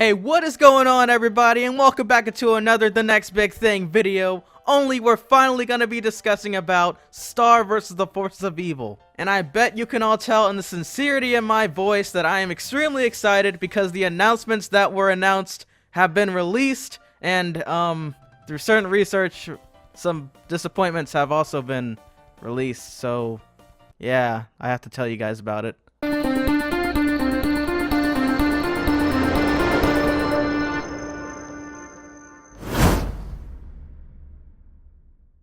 Hey, what is going on, everybody, and welcome back into another The Next Big Thing video. Only we're finally going to be discussing about Star versus the Forces of Evil. And I bet you can all tell in the sincerity in my voice that I am extremely excited because the announcements that were announced have been released, and through certain research, some disappointments have also been released. So yeah, I have to tell you guys about it.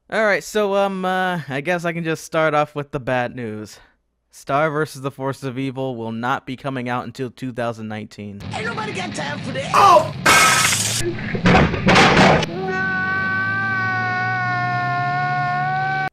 Alright, so, I guess I can just start off with the bad news. Star vs. the Forces of Evil will not be coming out until 2019. Ain't nobody got time for this. Oh!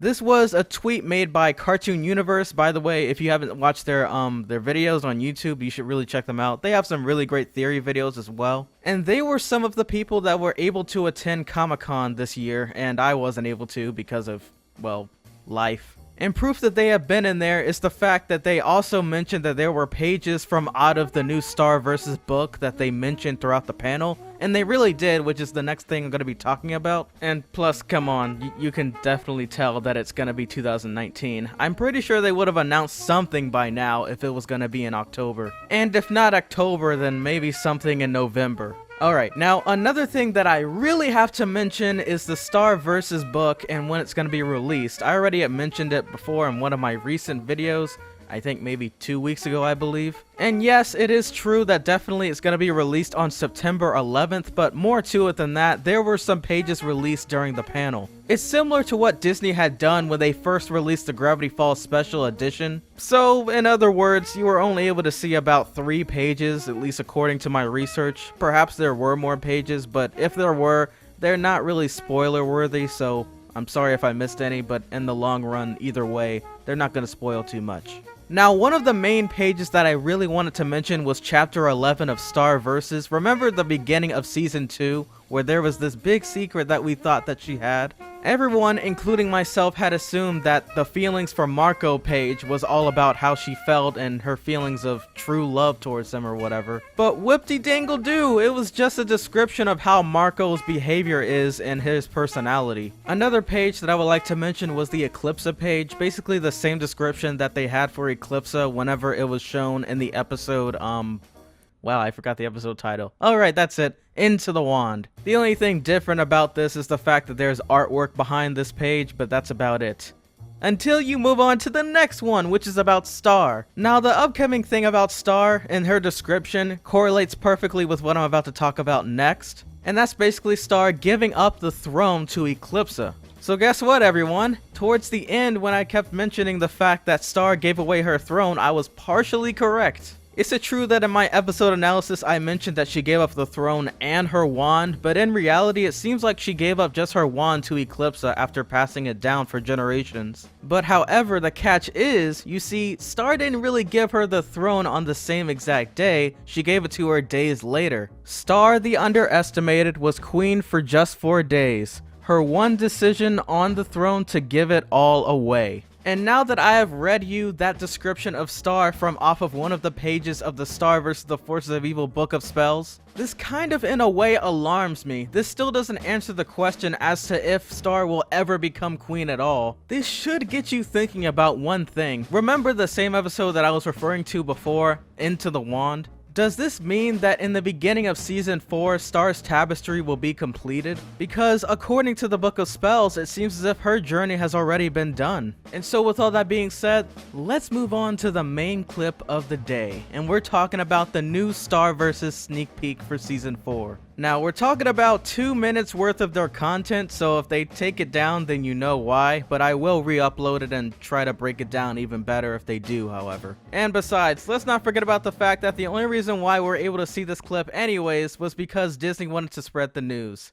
This was a tweet made by Cartoon Universe. By the way, if you haven't watched their videos on YouTube, you should really check them out. They have some really great theory videos as well. And they were some of the people that were able to attend Comic-Con this year, and I wasn't able to because of, well, life. And proof that they have been in there is the fact that they also mentioned that there were pages from out of the new Star vs. book that they mentioned throughout the panel. And they really did, which is the next thing I'm going to be talking about. And plus, come on, you can definitely tell that it's going to be 2019. I'm pretty sure they would have announced something by now if it was going to be in October. And if not October, then maybe something in November. Alright, now another thing that I really have to mention is the Star vs. book and when it's going to be released. I already had mentioned it before in one of my recent videos. I think maybe 2 weeks ago, I believe. And yes, it is true that definitely it's going to be released on September 11th, but more to it than that, there were some pages released during the panel. It's similar to what Disney had done when they first released the Gravity Falls Special Edition. So, in other words, you were only able to see about 3 pages, at least according to my research. Perhaps there were more pages, but if there were, they're not really spoiler worthy, so I'm sorry if I missed any, but in the long run, either way, they're not going to spoil too much. Now, one of the main pages that I really wanted to mention was Chapter 11 of Star Versus. Remember the beginning of Season 2, where there was this big secret that we thought that she had? Everyone, including myself, had assumed that the feelings for Marco page was all about how she felt and her feelings of true love towards him or whatever. But whoop-de-dangle-doo, it was just a description of how Marco's behavior is and his personality. Another page that I would like to mention was the Eclipse page, basically the same description that they had for Eclipse whenever it was shown in the episode, wow, I forgot the episode title. Alright, that's it. Into the Wand. The only thing different about this is the fact that there's artwork behind this page, but that's about it. Until you move on to the next one, which is about Star. Now, the upcoming thing about Star, in her description, correlates perfectly with what I'm about to talk about next. And that's basically Star giving up the throne to Eclipse. So guess what, everyone? Towards the end, when I kept mentioning the fact that Star gave away her throne, I was partially correct. Is it true that in my episode analysis I mentioned that she gave up the throne and her wand, but in reality it seems like she gave up just her wand to Eclipse after passing it down for generations. But however, the catch is, you see, Star didn't really give her the throne on the same exact day, she gave it to her days later. Star the Underestimated was queen for just 4 days. Her one decision on the throne to give it all away. And now that I have read you that description of Star from off of one of the pages of the Star vs. the Forces of Evil book of spells, this kind of in a way alarms me. This still doesn't answer the question as to if Star will ever become queen at all. This should get you thinking about one thing. Remember the same episode that I was referring to before, Into the Wand? Does this mean that in the beginning of Season 4, Star's tapestry will be completed? Because according to the Book of Spells, it seems as if her journey has already been done. And so with all that being said, let's move on to the main clip of the day. And we're talking about the new Star vs. sneak peek for Season 4. Now, we're talking about 2 minutes worth of their content, so if they take it down, then you know why, but I will re-upload it and try to break it down even better if they do, however. And besides, let's not forget about the fact that the only reason why we're able to see this clip anyways was because Disney wanted to spread the news.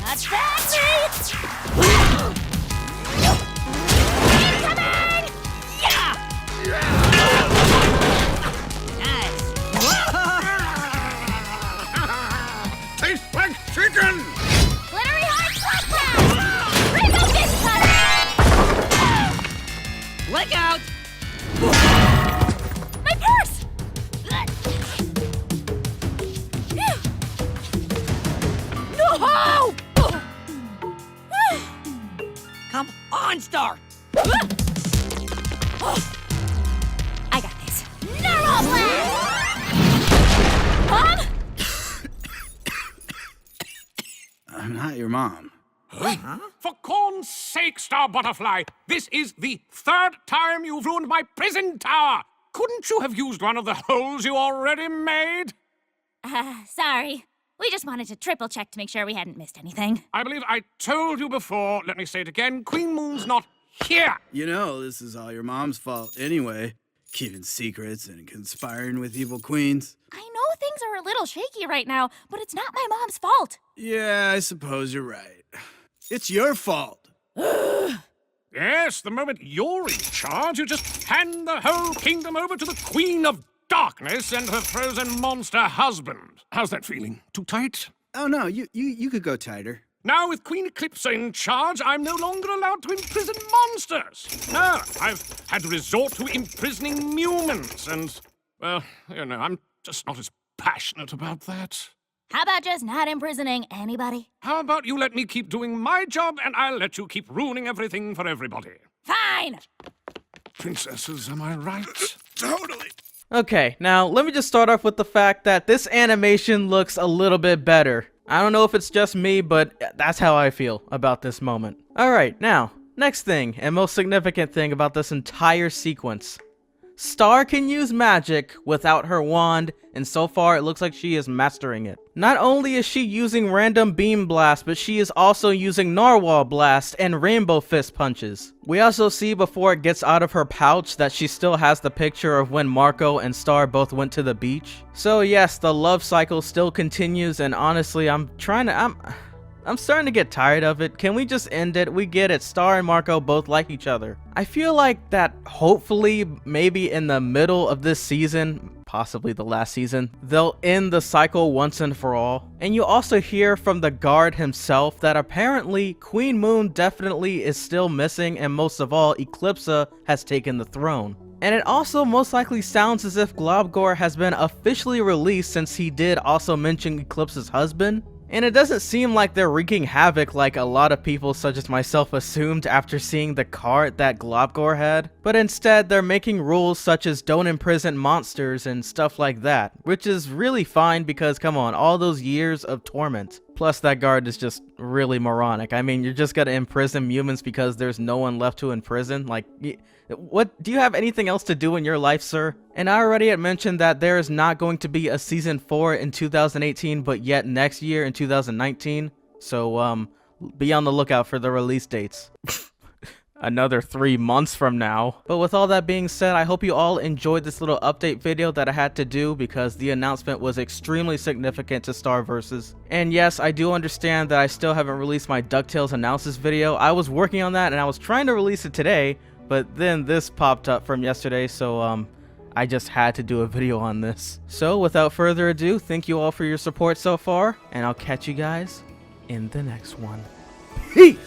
That's bad, Tastes like chicken! Glittery hard slap! Rainbow dish cutter! Look out! I got this. Neural blast! Mom? I'm not your mom. For corn's sake, Star Butterfly, this is the third time you've ruined my prison tower. Couldn't you have used one of the holes you already made? Sorry. We just wanted to triple check to make sure we hadn't missed anything. I believe I told you before. Let me say it again. Queen Moon's not here. You know, this is all your mom's fault anyway. Keeping secrets and conspiring with evil queens. I know things are a little shaky right now, but it's not my mom's fault. Yeah, I suppose you're right. It's your fault. Yes, the moment you're in charge, you just hand the whole kingdom over to the Queen of Darkness and her frozen monster husband. How's that feeling? Too tight? Oh no, you could go tighter. Now, with Queen Eclipse in charge, I'm no longer allowed to imprison monsters. No, I've had to resort to imprisoning humans, and, well, you know, I'm just not as passionate about that. How about just not imprisoning anybody? How about you let me keep doing my job, and I'll let you keep ruining everything for everybody? Fine! Princesses, am I right? Totally. Okay, now let me just start off with the fact that this animation looks a little bit better. I don't know if it's just me, but that's how I feel about this moment. Alright, now, next thing, and most significant thing about this entire sequence. Star can use magic without her wand, and so far it looks like she is mastering it. Not only is she using random beam blast, but she is also using narwhal blast and rainbow fist punches. We also see before it gets out of her pouch that she still has the picture of when Marco and Star both went to the beach. So yes, the love cycle still continues, and honestly, I'm starting to get tired of it. Can we just end it? We get it. Star and Marco both like each other. I feel like that hopefully maybe in the middle of this season, possibly the last season, they'll end the cycle once and for all. And you also hear from the guard himself that apparently Queen Moon definitely is still missing, and most of all, Eclipse has taken the throne. And it also most likely sounds as if Globgor has been officially released, since he did also mention Eclipse's husband. And it doesn't seem like they're wreaking havoc like a lot of people such as myself assumed after seeing the cart that Globgor had, but instead they're making rules such as don't imprison monsters and stuff like that, which is really fine because come on, all those years of torment. Plus that guard is just really moronic. I mean, you're just gonna imprison humans because there's no one left to imprison? Like, what, do you have anything else to do in your life, sir? And I already had mentioned that there is not going to be a season 4 in 2018, but yet next year in 2019. So, be on the lookout for the release dates. Another 3 months from now. But with all that being said, I hope you all enjoyed this little update video that I had to do because the announcement was extremely significant to Star Versus. And yes, I do understand that I still haven't released my DuckTales analysis video. I was working on that and I was trying to release it today, but then this popped up from yesterday, so I just had to do a video on this. So without further ado, thank you all for your support so far, and I'll catch you guys in the next one. Peace!